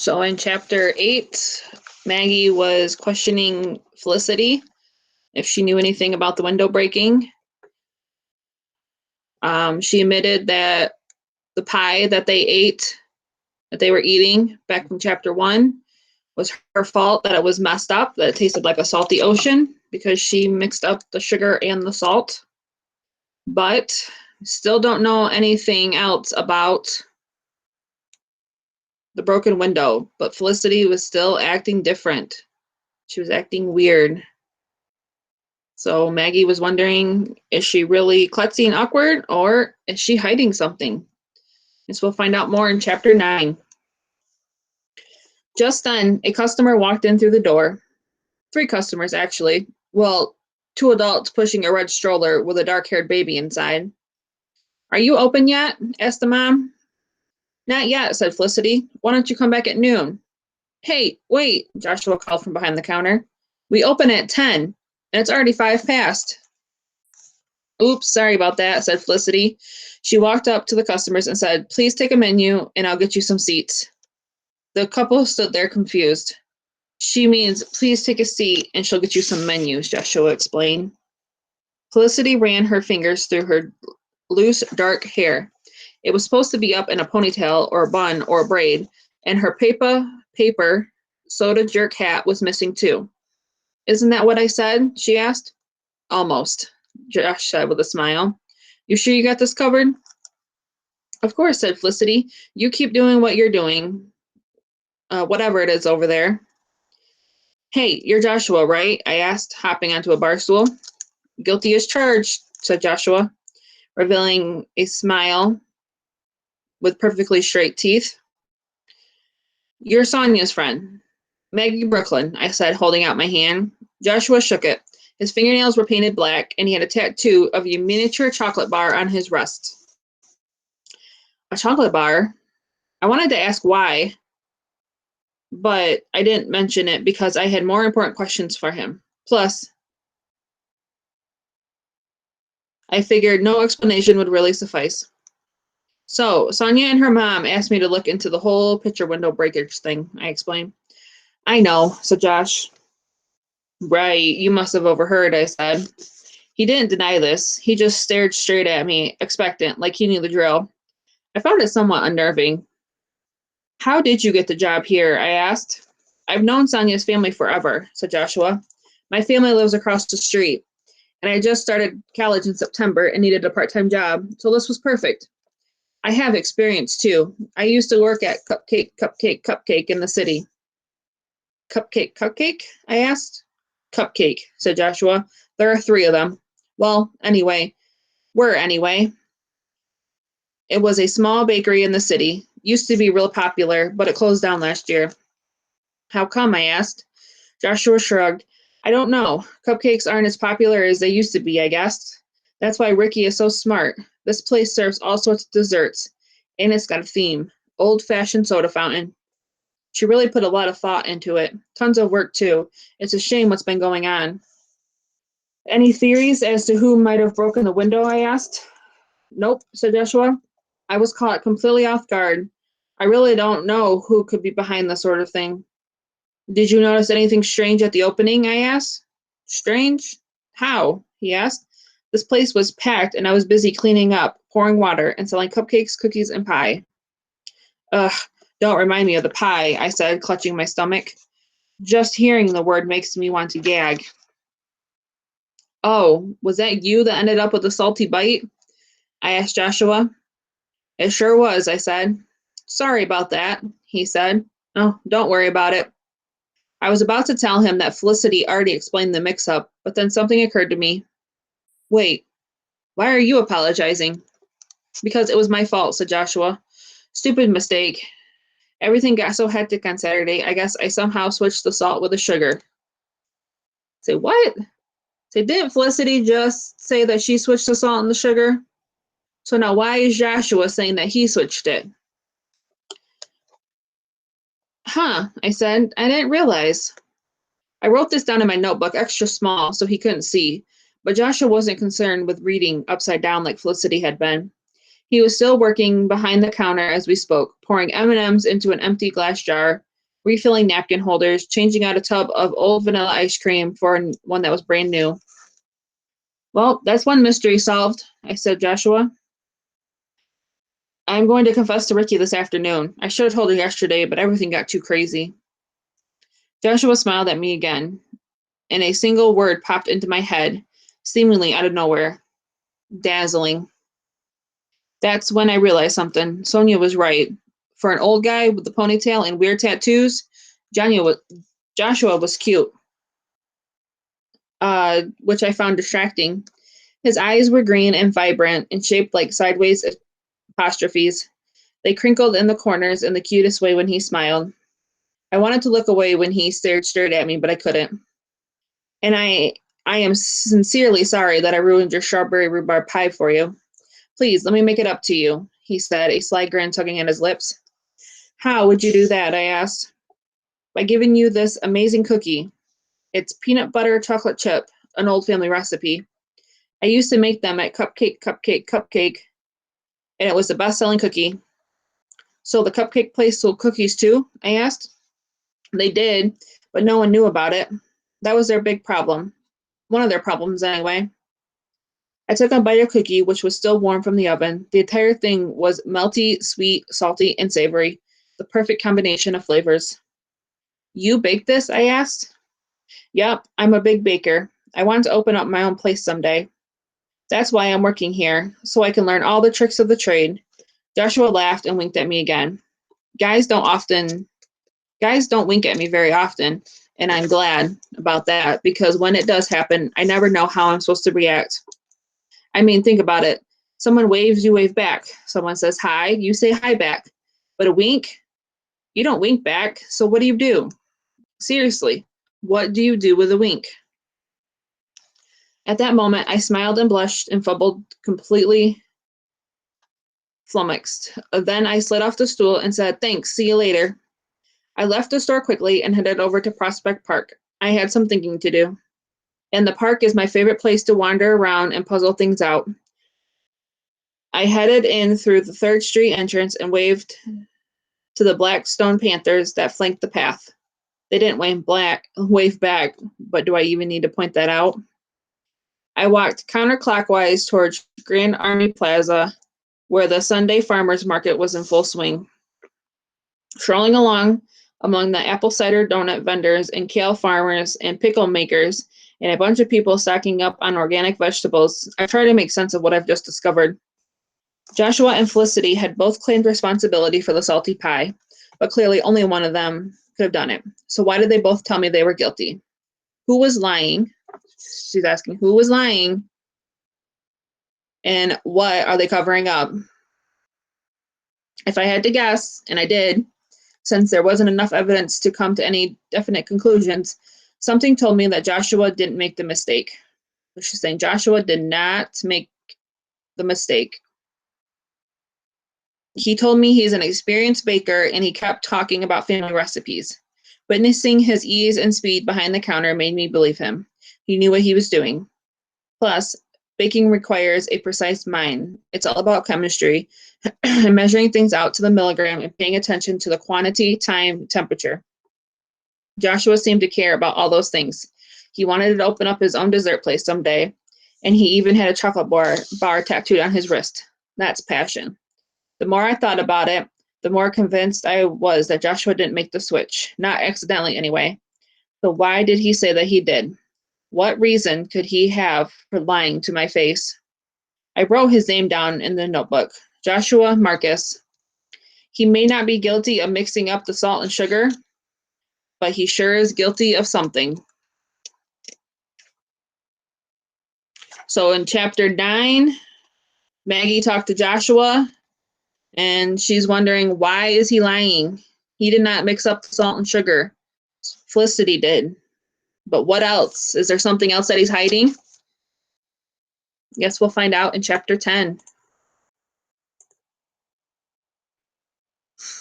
So in chapter 8, Maggie was questioning Felicity if she knew anything about the window breaking. She admitted that the pie that they were eating back from chapter 1, was her fault, that it was messed up, that it tasted like a salty ocean because she mixed up the sugar and the salt. But still don't know anything else about the broken window. But Felicity was still acting different. She was acting weird. So Maggie was wondering, is she really klutzy and awkward, or is she hiding something? Guess we'll find out more in chapter 9. Just then, a customer walked in through the door. 3 customers, actually. Well, 2 adults pushing a red stroller with a dark-haired baby inside. Are you open yet? Asked the mom. Not yet, said Felicity. Why don't you come back at noon? Hey, wait, Joshua called from behind the counter. We open at 10, and it's already 5 past. Oops, sorry about that, said Felicity. She walked up to the customers and said, please take a menu, and I'll get you some seats. The couple stood there confused. She means, please take a seat, and she'll get you some menus, Joshua explained. Felicity ran her fingers through her loose, dark hair. It was supposed to be up in a ponytail or a bun or a braid, and her paper soda jerk hat was missing too. Isn't that what I said? She asked. Almost, Josh said with a smile. You sure you got this covered? Of course, said Felicity. You keep doing what you're doing, whatever it is over there. Hey, you're Joshua, right? I asked, hopping onto a bar stool. Guilty as charged, said Joshua, revealing a smile with perfectly straight teeth. You're Sonia's friend. Maggie Brooklyn, I said, holding out my hand. Joshua shook it. His fingernails were painted black, and he had a tattoo of a miniature chocolate bar on his wrist. A chocolate bar? I wanted to ask why, but I didn't mention it because I had more important questions for him. Plus, I figured no explanation would really suffice. So, Sonia and her mom asked me to look into the whole picture window breakage thing, I explained. I know, said Josh. Right, you must have overheard, I said. He didn't deny this. He just stared straight at me, expectant, like he knew the drill. I found it somewhat unnerving. How did you get the job here? I asked. I've known Sonia's family forever, said Joshua. My family lives across the street, and I just started college in September and needed a part-time job, so this was perfect. I have experience, too. I used to work at Cupcake in the city. Cupcake? I asked. Cupcake, said Joshua. There are 3 of them. Well, anyway. It was a small bakery in the city. Used to be real popular, but it closed down last year. How come? I asked. Joshua shrugged. I don't know. Cupcakes aren't as popular as they used to be, I guess. That's why Ricky is so smart. This place serves all sorts of desserts, and it's got a theme. Old-fashioned soda fountain. She really put a lot of thought into it. Tons of work, too. It's a shame what's been going on. Any theories as to who might have broken the window? I asked. Nope, said Joshua. I was caught completely off guard. I really don't know who could be behind this sort of thing. Did you notice anything strange at the opening? I asked. Strange? How? He asked. This place was packed, and I was busy cleaning up, pouring water, and selling cupcakes, cookies, and pie. Ugh, don't remind me of the pie, I said, clutching my stomach. Just hearing the word makes me want to gag. Oh, was that you that ended up with a salty bite? I asked Joshua. It sure was, I said. Sorry about that, he said. Oh, don't worry about it. I was about to tell him that Felicity already explained the mix-up, but then something occurred to me. Wait, why are you apologizing? Because it was my fault, said Joshua. Stupid mistake. Everything got so hectic on Saturday, I guess I somehow switched the salt with the sugar. Say what? Say, didn't Felicity just say that she switched the salt and the sugar? So now why is Joshua saying that he switched it? Huh, I said. I didn't realize. I wrote this down in my notebook extra small so he couldn't see, but Joshua wasn't concerned with reading upside down like Felicity had been. He was still working behind the counter as we spoke, pouring M&Ms into an empty glass jar, refilling napkin holders, changing out a tub of old vanilla ice cream for one that was brand new. Well, that's one mystery solved, I said, Joshua. I'm going to confess to Ricky this afternoon. I should have told her yesterday, but everything got too crazy. Joshua smiled at me again, and a single word popped into my head, seemingly out of nowhere. Dazzling. That's when I realized something. Sonia was right. For an old guy with a ponytail and weird tattoos, Joshua was cute, which I found distracting. His eyes were green and vibrant and shaped like sideways apostrophes. They crinkled in the corners in the cutest way when he smiled. I wanted to look away when he stared straight at me, but I couldn't. And I am sincerely sorry that I ruined your strawberry rhubarb pie for you. Please, let me make it up to you, he said, a sly grin tugging at his lips. How would you do that? I asked. By giving you this amazing cookie. It's peanut butter chocolate chip, an old family recipe. I used to make them at Cupcake, and it was the best-selling cookie. So the cupcake place sold cookies too? I asked. They did, but no one knew about it. That was their big problem. One of their problems, anyway. I took a bite of cookie, which was still warm from the oven. The entire thing was melty, sweet, salty, and savory. The perfect combination of flavors. You baked this? I asked. Yep, I'm a big baker. I want to open up my own place someday. That's why I'm working here, so I can learn all the tricks of the trade. Joshua laughed and winked at me again. Guys don't wink at me very often, and I'm glad about that because when it does happen, I never know how I'm supposed to react. I mean, think about it. Someone waves, you wave back. Someone says hi, you say hi back. But a wink, you don't wink back. So what do you do? Seriously, what do you do with a wink? At that moment, I smiled and blushed and fumbled, completely flummoxed. Then I slid off the stool and said, thanks, see you later. I left the store quickly and headed over to Prospect Park. I had some thinking to do. And the park is my favorite place to wander around and puzzle things out. I headed in through the 3rd Street entrance and waved to the black stone panthers that flanked the path. They didn't wave back, but do I even need to point that out? I walked counterclockwise towards Grand Army Plaza, where the Sunday farmers market was in full swing. Strolling along among the apple cider donut vendors and kale farmers and pickle makers and a bunch of people stocking up on organic vegetables, I try to make sense of what I've just discovered. Joshua and Felicity had both claimed responsibility for the salty pie, but clearly only one of them could have done it. So why did they both tell me they were guilty? Who was lying? She's asking, who was lying? And what are they covering up? If I had to guess, and I did, since there wasn't enough evidence to come to any definite conclusions, something told me that Joshua didn't make the mistake. She's saying Joshua did not make the mistake. He told me he's an experienced baker and he kept talking about family recipes. Witnessing his ease and speed behind the counter made me believe him. He knew what he was doing. Plus, baking requires a precise mind. It's all about chemistry and measuring things out to the milligram and paying attention to the quantity, time, temperature. Joshua seemed to care about all those things. He wanted to open up his own dessert place someday, and he even had a chocolate bar tattooed on his wrist. That's passion. The more I thought about it, the more convinced I was that Joshua didn't make the switch, not accidentally anyway. So why did he say that he did? What reason could he have for lying to my face? I wrote his name down in the notebook. Joshua Marcus. He may not be guilty of mixing up the salt and sugar, but he sure is guilty of something. So in chapter 9, Maggie talked to Joshua, and she's wondering, why is he lying? He did not mix up the salt and sugar. Felicity did. But what else? Is there something else that he's hiding? Guess we'll find out in chapter 10.